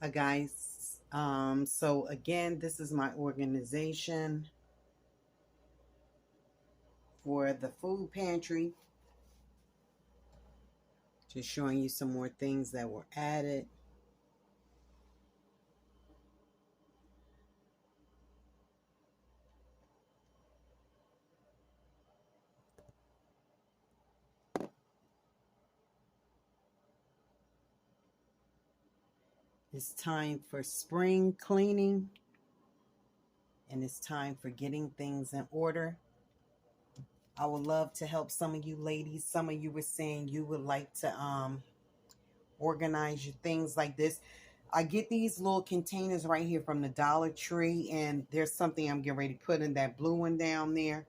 Guys, so again, this is my organization for the food pantry. Just showing you some more things that were added. It's time for spring cleaning, and it's time for getting things in order. I would love to help some of you ladies. Some of you were saying you would like to organize your things like this. I get these little containers right here from the Dollar Tree, and there's something I'm getting ready to put in that blue one down there.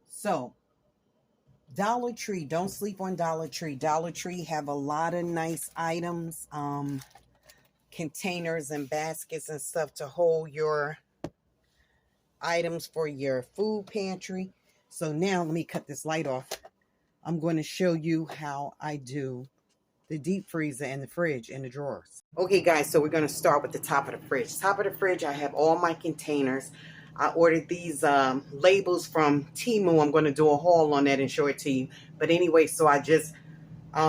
So Dollar Tree, don't sleep on Dollar Tree. Dollar Tree have a lot of nice items, containers and baskets and stuff to hold your items for your food pantry. So now let me cut this light off. I'm going to show you how I do the deep freezer and the fridge and the drawers. Okay guys, so we're going to start with the top of the fridge. Top of the fridge, I have all my containers. I ordered these labels from Temu. I'm going to do a haul on that and show it to you. But anyway, so I just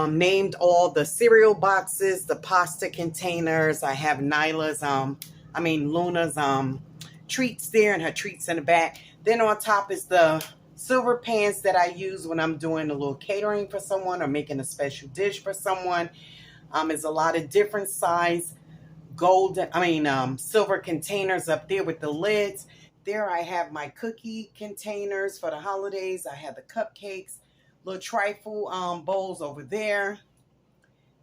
named all the cereal boxes, the pasta containers. I have Luna's treats there and her treats in the back. Then on top is the silver pans that I use when I'm doing a little catering for someone or making a special dish for someone. There's a lot of different size silver containers up there with the lids. There I have my cookie containers for the holidays. I have the cupcakes, little trifle bowls over there.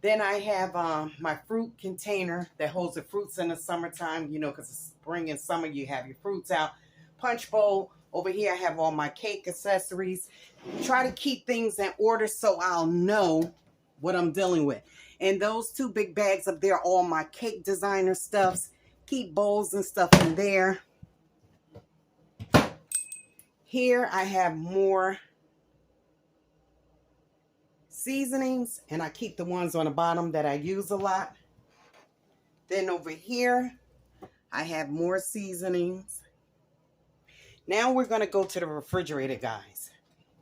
Then I have my fruit container that holds the fruits in the summertime, because it's spring and summer, you have your fruits out. Punch bowl. Over here I have all my cake accessories. Try to keep things in order so I'll know what I'm dealing with. And those two big bags up there, all my cake designer stuffs. Keep bowls and stuff in there. Here I have more seasonings, and I keep the ones on the bottom that I use a lot. Then over here, I have more seasonings. Now we're going to go to the refrigerator, guys.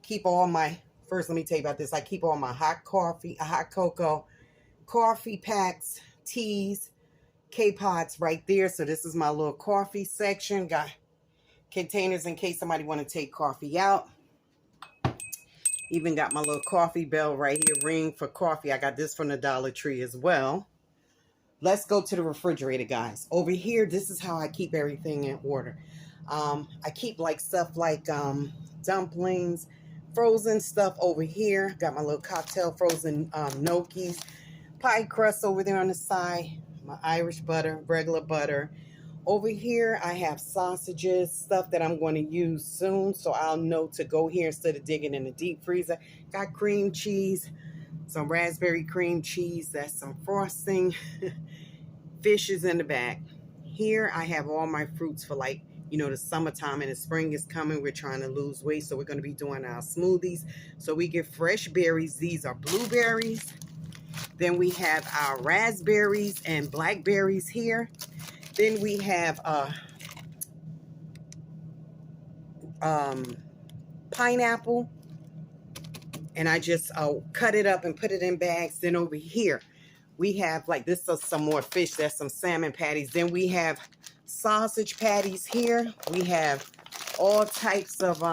First let me tell you about this. I keep all my hot cocoa, coffee packs, teas, K-Pots right there. So this is my little coffee section. Got containers in case somebody want to take coffee out. Even got my little coffee bell right here, ring for coffee. I got this from the Dollar Tree as well. Let's go to the refrigerator, guys. Over here, this is how I keep everything in order. I keep stuff like dumplings, frozen stuff over here. Got my little cocktail frozen gnocchis, pie crust over there on the side, my Irish butter, regular butter. Over here, I have sausages, stuff that I'm going to use soon, so I'll know to go here instead of digging in the deep freezer. Got cream cheese, some raspberry cream cheese, that's some frosting. Fish is in the back. Here, I have all my fruits for the summertime, and the spring is coming. We're trying to lose weight, so we're going to be doing our smoothies. So we get fresh berries. These are blueberries. Then we have our raspberries and blackberries here. Then we have pineapple, and I just cut it up and put it in bags. Then over here we have this is some more fish. That's some salmon patties. Then we have sausage patties here. We have all types of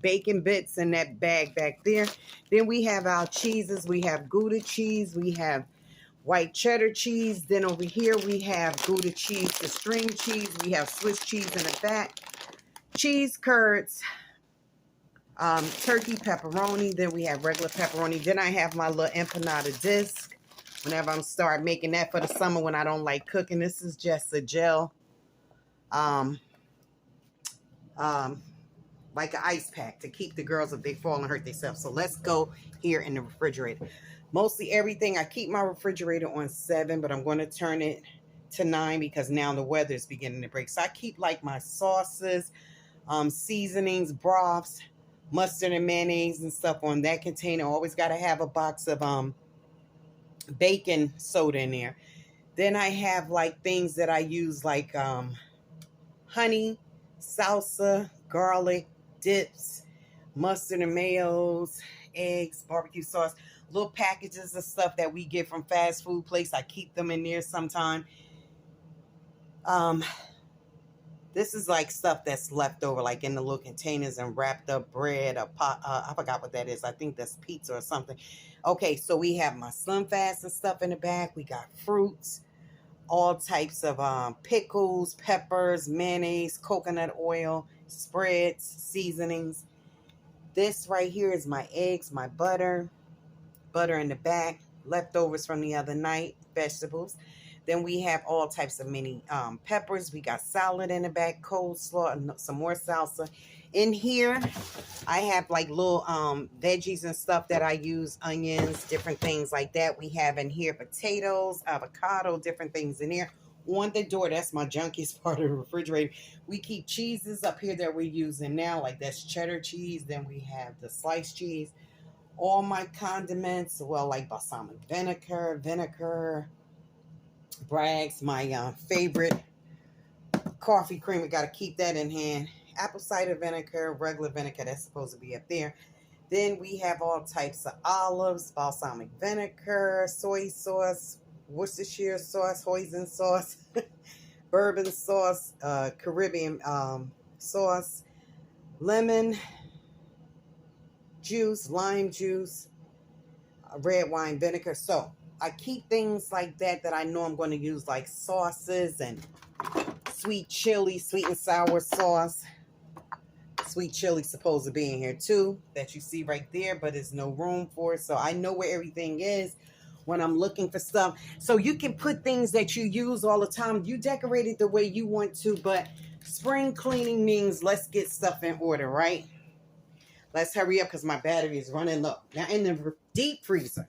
bacon bits in that bag back there. Then we have our cheeses. We have Gouda cheese. We have white cheddar cheese. Then over here we have Gouda cheese, the string cheese. We have Swiss cheese in the back, cheese curds, turkey pepperoni. Then we have regular pepperoni. Then I have my little empanada disc whenever I'm start making that for the summer when I don't like cooking. This is just a gel, like an ice pack to keep the girls if they fall and hurt themselves. So let's go here in the refrigerator. Mostly everything, I keep my refrigerator on 7, but I'm going to turn it to 9 because now the weather is beginning to break. So I keep my sauces, seasonings, broths, mustard and mayonnaise and stuff on that container. Always got to have a box of baking soda in there. Then I have like things that I use like honey, salsa, garlic, dips, mustard and mayos, eggs, barbecue sauce, little packages of stuff that we get from fast food place. I keep them in there sometime. Um, this is like stuff that's left over, like in the little containers and wrapped up bread or pot. I forgot what that is. I think that's pizza or something. Okay, so we have my Slim Fast and stuff in the back. We got fruits, all types of pickles, peppers, mayonnaise, coconut oil, spreads, seasonings. This right here is my eggs, my butter in the back, leftovers from the other night, vegetables. Then we have all types of mini peppers. We got salad in the back, coleslaw, some more salsa. In here, I have like little veggies and stuff that I use, onions, different things like that. We have in here potatoes, avocado, different things in here. On the door, that's my junkiest part of the refrigerator. We keep cheeses up here that we're using now, like that's cheddar cheese. Then we have the sliced cheese. All my condiments, well, like balsamic vinegar, Bragg's, my favorite coffee creamer. Got to keep that in hand. Apple cider vinegar, regular vinegar, that's supposed to be up there. Then we have all types of olives, balsamic vinegar, soy sauce, Worcestershire sauce, hoisin sauce, bourbon sauce, Caribbean sauce, lemon juice, lime juice, red wine vinegar. So I keep things like that I know I'm going to use, like sauces and sweet chili, sweet and sour sauce. Sweet chili supposed to be in here too, that you see right there, but there's no room for it. So I know where everything is when I'm looking for stuff. So you can put things that you use all the time. You decorate it the way you want to, but spring cleaning means let's get stuff in order, right? Let's hurry up because my battery is running low. Now in the deep freezer,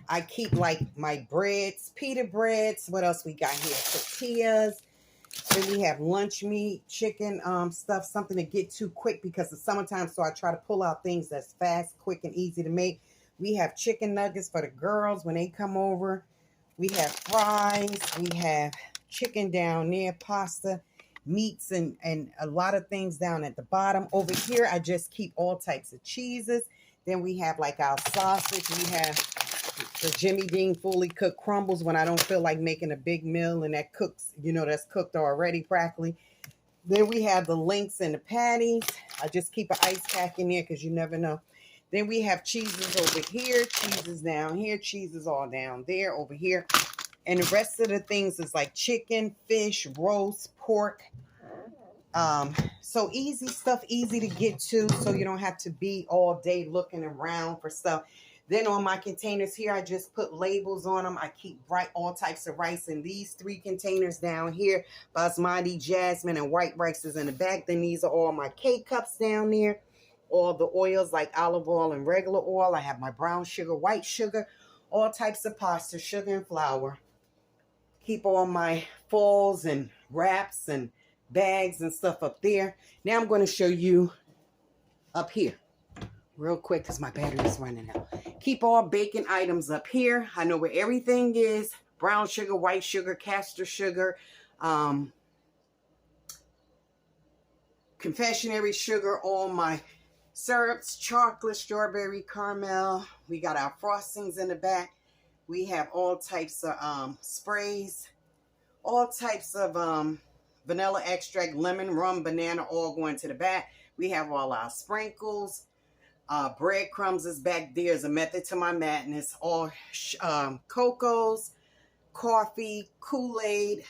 I keep like my breads, pita breads. What else we got here? Tortillas. Then we have lunch meat, chicken, stuff, something to get to quick because it's summertime. So I try to pull out things that's fast, quick, and easy to make. We have chicken nuggets for the girls when they come over. We have fries. We have chicken down there, pasta, meats, and a lot of things down at the bottom. Over here, I just keep all types of cheeses. Then we have like our sausage. We have the Jimmy Dean fully cooked crumbles when I don't feel like making a big meal and that cooks, you know, that's cooked already practically. Then we have the links and the patties. I just keep an ice pack in there because you never know. Then we have cheeses over here, cheeses down here, cheeses all down there, over here. And the rest of the things is like chicken, fish, roast, pork. So easy stuff, easy to get to, so you don't have to be all day looking around for stuff. Then on my containers here, I just put labels on them. I keep all types of rice in these 3 containers down here. Basmati, jasmine, and white rice is in the back. Then these are all my K-cups down there. All the oils like olive oil and regular oil. I have my brown sugar, white sugar, all types of pasta, sugar and flour. Keep all my falls and wraps and bags and stuff up there. Now I'm going to show you up here real quick because my battery is running out. Keep all baking items up here. I know where everything is. Brown sugar, white sugar, castor sugar, confectionery sugar, all my syrups, chocolate, strawberry, caramel. We got our frostings in the back. We have all types of sprays, all types of vanilla extract, lemon, rum, banana, all going to the back. We have all our sprinkles. Breadcrumbs is back there as a method to my madness. All cocos, coffee, Kool-Aid,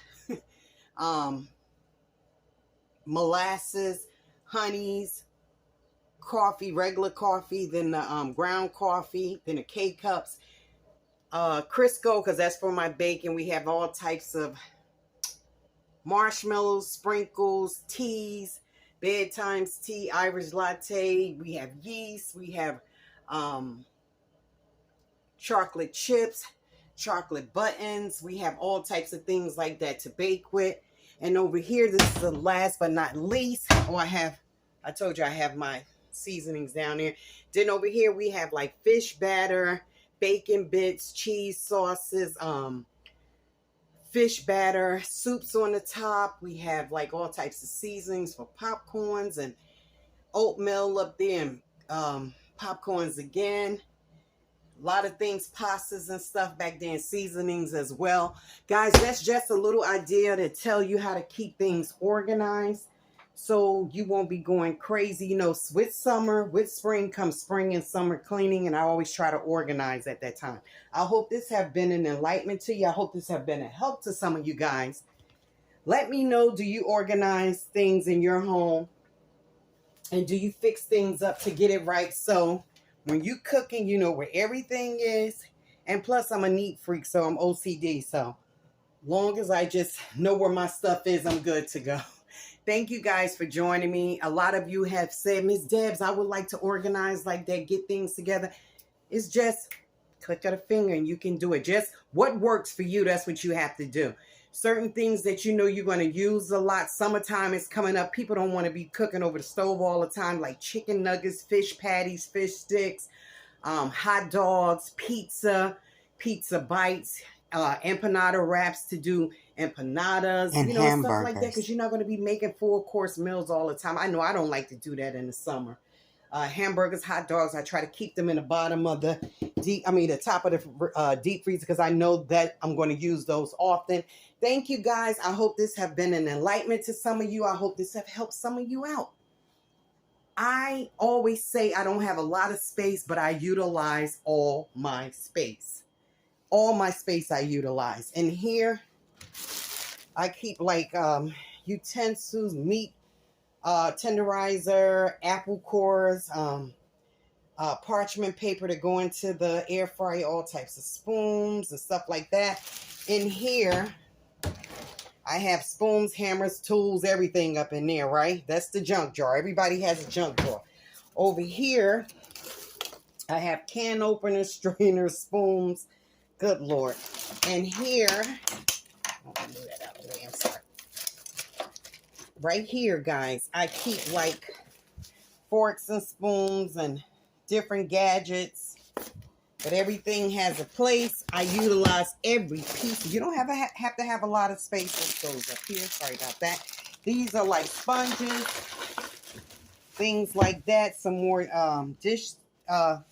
molasses, honeys, coffee, regular coffee, then the ground coffee, then the K-cups, Crisco, because that's for my bacon. We have all types of marshmallows, sprinkles, teas, bedtime tea, Irish latte. We have yeast. We have chocolate chips, chocolate buttons. We have all types of things like that to bake with. And over here, this is the last but not least. Oh, I told you I have my seasonings down there. Then over here we have like fish batter, bacon bits, cheese sauces, fish batter, soups on the top. We have like all types of seasonings for popcorns and oatmeal up there, and popcorns again. A lot of things, pastas and stuff back there, and seasonings as well. Guys, that's just a little idea to tell you how to keep things organized so you won't be going crazy. You know, with summer, with spring comes spring and summer cleaning, and I always try to organize at that time. I hope this have been an enlightenment to you. I hope this have been a help to some of you guys. Let me know, do you organize things in your home? And do you fix things up to get it right? So when you cooking, you know where everything is. And plus, I'm a neat freak, so I'm OCD. So long as I just know where my stuff is, I'm good to go. Thank you guys for joining me. A lot of you have said, Miss Debs, I would like to organize like that, get things together. It's just click of the finger and you can do it. Just what works for you, that's what you have to do. Certain things that you know you're going to use a lot. Summertime is coming up. People don't want to be cooking over the stove all the time, like chicken nuggets, fish patties, fish sticks, hot dogs, pizza bites, empanada wraps to do empanadas, and stuff like that, because you're not going to be making full course meals all the time. I know I don't like to do that in the summer. Hamburgers, hot dogs, I try to keep them in the bottom of the the top of the deep freezer, because I know that I'm going to use those often. Thank you guys. I hope this have been an enlightenment to some of you. I hope this have helped some of you out. I always say I don't have a lot of space, but I utilize all my space. All my space I utilize. And here I keep like utensils, meat tenderizer, apple cores, parchment paper to go into the air fryer, all types of spoons and stuff like that. In here, I have spoons, hammers, tools, everything up in there, right? That's the junk jar. Everybody has a junk drawer. Over here, I have can openers, strainers, spoons. Good Lord. And here, move that out of the way, I'm sorry. Right here, guys, I keep like forks and spoons and different gadgets, but everything has a place. I utilize every piece. You don't have to have a lot of space. That goes up here. Sorry about that. These are like sponges, things like that. Some more dish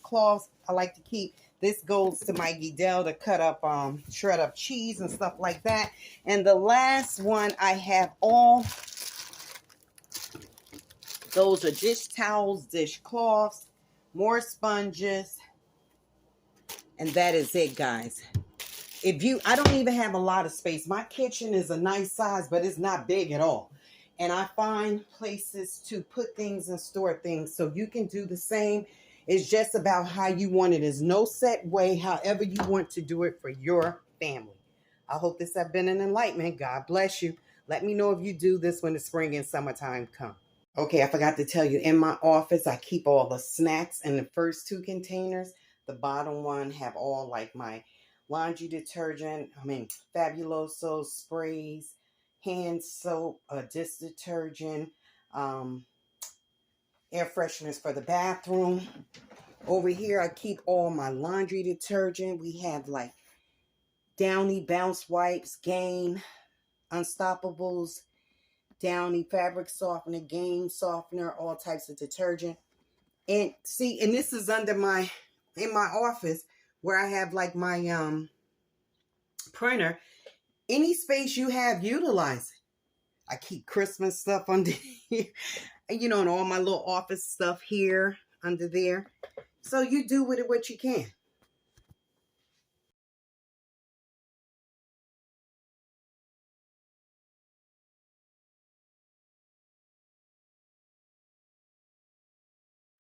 cloths I like to keep. This goes to my Guidel to cut up, shred up cheese and stuff like that. And the last one, I have all. Those are dish towels, dish cloths, more sponges, and that is it, guys. I don't even have a lot of space. My kitchen is a nice size, but it's not big at all. And I find places to put things and store things, so you can do the same. It's just about how you want it. There's no set way, however you want to do it for your family. I hope this has been an enlightenment. God bless you. Let me know if you do this when the spring and summertime come. Okay, I forgot to tell you, in my office, I keep all the snacks in the first two containers. The bottom one have all like my laundry detergent, Fabuloso sprays, hand soap, dish detergent, air fresheners for the bathroom. Over here, I keep all my laundry detergent. We have like Downy Bounce Wipes, Gain, Unstoppables, Downy fabric softener, Gain softener, all types of detergent. And see, and this is in my office where I have like my printer. Any space you have, utilize it. I keep Christmas stuff under here, and all my little office stuff here under there. So you do with it what you can.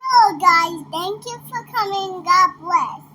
Hello guys, thank you for coming. God bless.